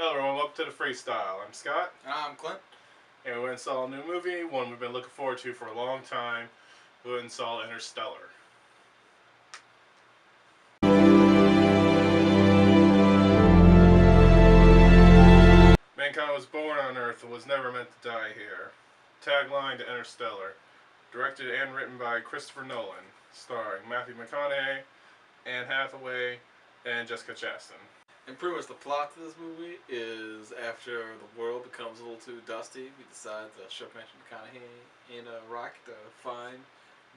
Hello everyone, welcome to the Freestyle. I'm Scott, And I'm Clint. and we went and saw a new movie, one we've been looking forward to for a long time. We went and saw Interstellar. Mankind was born on Earth and was never meant to die here. Tagline to Interstellar. Directed and written by Christopher Nolan. Starring Matthew McConaughey, Anne Hathaway, and Jessica Chastain. And pretty much the plot to this movie is after the world becomes a little too dusty, we decide to ship Matthew McConaughey in a rocket to find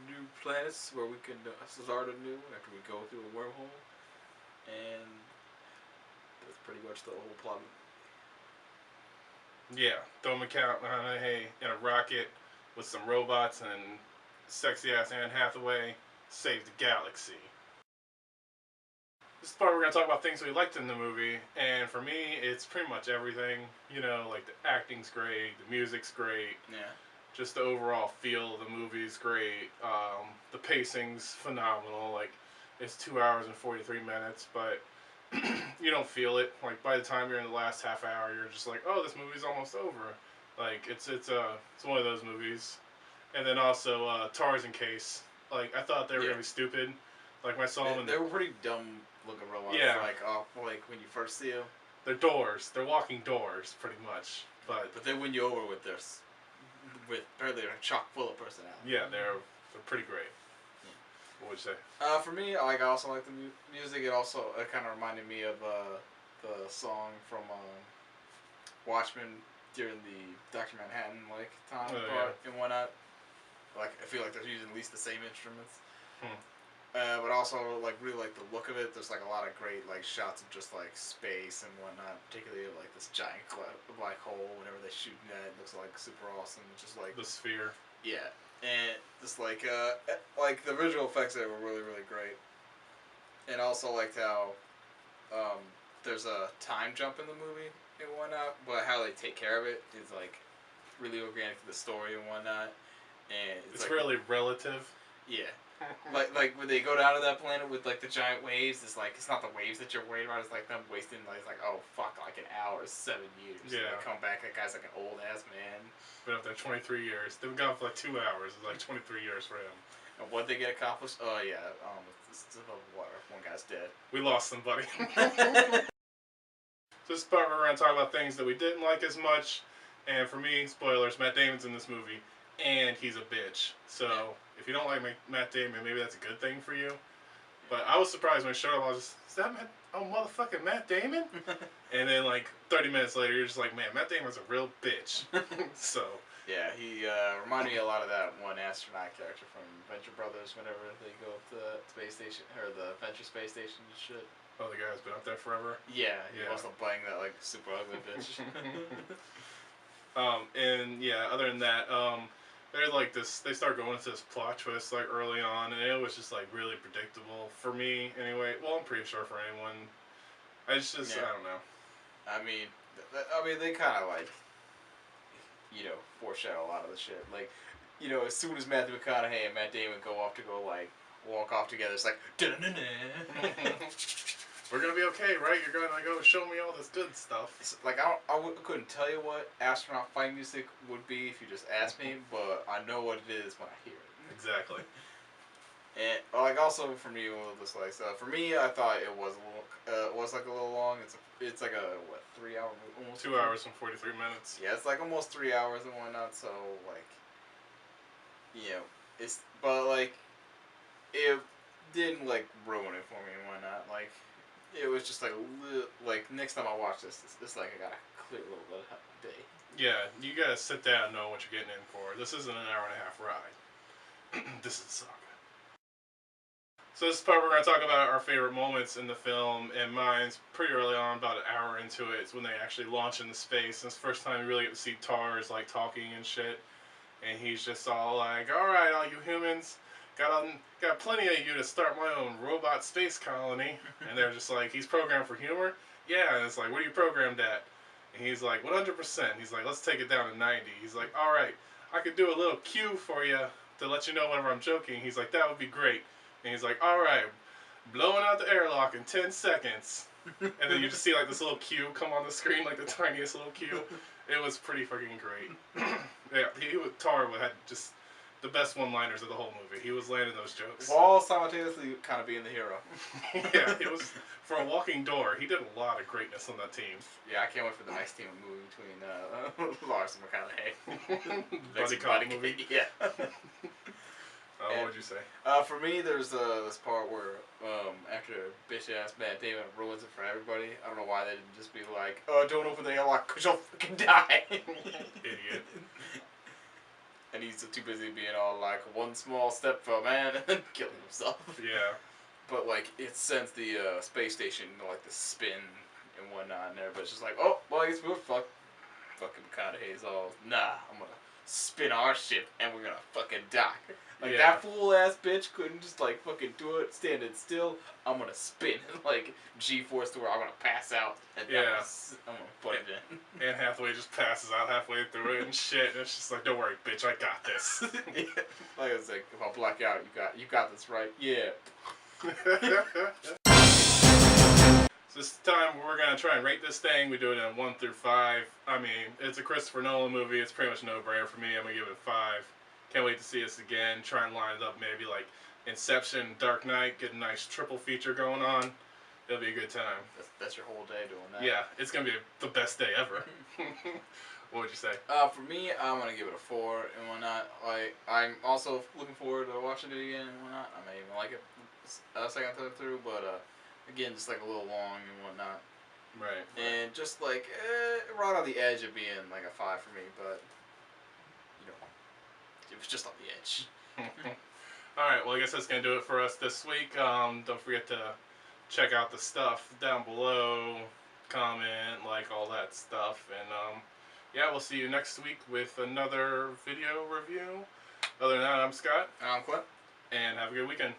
new planets where we can start anew after we go through a wormhole. And that's pretty much the whole plot. Yeah, throw McConaughey in a rocket with some robots and sexy ass Anne Hathaway save the galaxy. This is the part we're going to talk about things we liked in the movie, and for me, it's pretty much everything. You know, like the acting's great, the music's great, Yeah. just the overall feel of the movie's great. The pacing's phenomenal. Like, it's 2 hours and 43 minutes, but you don't feel it. Like, by the time you're in the last half hour, you're just like, oh, this movie's almost over. Like, it's one of those movies. And then also Tarzan Case. Like, I thought they were gonna be stupid. Like, when I saw them, They were pretty dumb looking robots. Yeah. Like when you first see them. they're doors. They're walking doors, pretty much. But they win you over with apparently they're chock full of personality. yeah, they're pretty great. What would you say? For me, I also like the music. It kind of reminded me of the song from Watchmen during the Dr. Manhattan time part and whatnot. Like, I feel like they're using at least the same instruments. But also really like the look of it. There's like a lot of great shots of just space and whatnot, particularly of this giant black hole. Whenever they shoot at it, looks super awesome. Just the sphere. Yeah. And just the visual effects there were really great, and also liked how there's a time jump in the movie and whatnot, but how they take care of it is really organic to the story and whatnot, and it's really relative. Yeah. like when they go down to that planet with the giant waves, it's not the waves that you're worried about. It's them wasting oh fuck, an hour, 7 years. Yeah. And they come back, that guy's an old ass man. Been up there 23 years. They've gone for 2 hours. It's 23 years for him. And what they get accomplished? Oh yeah, it's above water. One guy's dead. We lost somebody. So this part we're going to talk about things that we didn't like as much. And for me, spoilers, Matt Damon's in this movie. And he's a bitch. So if you don't like Matt Damon, maybe that's a good thing for you. But I was surprised when I showed up. I was just, is that motherfucking Matt Damon? And then 30 minutes later, you're just like, man, Matt Damon's a real bitch. So. Yeah, he reminded me a lot of that one astronaut character from Venture Brothers whenever they go up to the space station, or the Venture Space Station and shit. Oh, the guy who's been up there forever? Yeah, he also bang that super ugly bitch. And yeah, other than that, they start going into this plot twist early on, and it was just really predictable for me anyway. Well, I'm pretty sure for anyone. I don't know. I mean, they kind of foreshadow a lot of the shit. As soon as Matthew McConaughey and Matt Damon go off to go walk off together, it's we're gonna be okay, right? You're gonna go show me all this good stuff. It's I couldn't tell you what astronaut fight music would be if you just asked me, but I know what it is when I hear it. Exactly. And also for me, for me, I thought it was a little long. It's a 3 hour movie, almost 2 hours and 43 minutes. Yeah, it's almost 3 hours and whatnot. So it didn't ruin it for me and whatnot. It was just next time I watch this, it's I got a clear little bit of day. Yeah, you gotta sit down and know what you're getting in for. This isn't an hour and a half ride. This is saga. So this part we're going to talk about our favorite moments in the film, and mine's pretty early on, about an hour into it. It's when they actually launch into space, and it's the first time you really get to see Tars talking and shit, and he's just all alright, all you humans, got plenty of you to start my own robot space colony. And they're just he's programmed for humor? Yeah, and it's what are you programmed at? And he's 100%. He's let's take it down to 90. He's alright, I could do a little cue for you to let you know whenever I'm joking. He's that would be great. And he's alright, blowing out the airlock in 10 seconds. And then you just see like this little cube come on the screen, like the tiniest little cube. It was pretty fucking great. Yeah, Tar had just the best one-liners of the whole movie. He was landing those jokes. While simultaneously kind of being the hero. Yeah, he was, for a walking door, he did a lot of greatness on that team. Yeah, I can't wait for the next team movie between Lars and McConaughey. Buddy cop movie. Yeah. What would you say? For me, there's this part where after bitch ass Matt Damon ruins it for everybody. I don't know why they didn't just be like, "Oh, don't open the airlock because you'll fucking die." Idiot. And he's too busy being all like, "One small step for a man," and then killing himself. Yeah. But like it sends the space station like the spin and whatnot, and everybody's just like, "Oh, well, I guess we're fucked." Fucking McConaughey's all, "Nah, I'm gonna spin our ship and we're gonna fucking die." Like, that fool ass bitch couldn't just, like, fucking do it, standing still. I'm gonna spin, like, G-force to where I'm gonna pass out. And I'm gonna put it in. Anne Hathaway just passes out halfway through it and shit. And it's just like, don't worry, bitch, I got this. Yeah. Like, it's like, if I black out, you got this, right? Yeah. So this time we're gonna try and rate this thing. We do it in 1 through 5. I mean, it's a Christopher Nolan movie. It's pretty much a no-brainer for me. I'm gonna give it a 5. Can't wait to see this again. Try and line it up maybe like Inception, Dark Knight. Get a nice triple feature going on. It'll be a good time. That's your whole day doing that. Yeah, it's gonna be the best day ever. What would you say? For me, I'm gonna give it a 4 and whatnot. Like, I'm also looking forward to watching it again and whatnot. I may even like it second time through, but again, just like a little long and whatnot. Right. And just like right on the edge of being like a 5 for me, but you know, it was just on the edge. Alright, well I guess that's going to do it for us this week. Don't forget to check out the stuff down below, comment, like all that stuff, and yeah, we'll see you next week with another video review. Other than that, I'm Scott. And I'm Clint. And have a good weekend.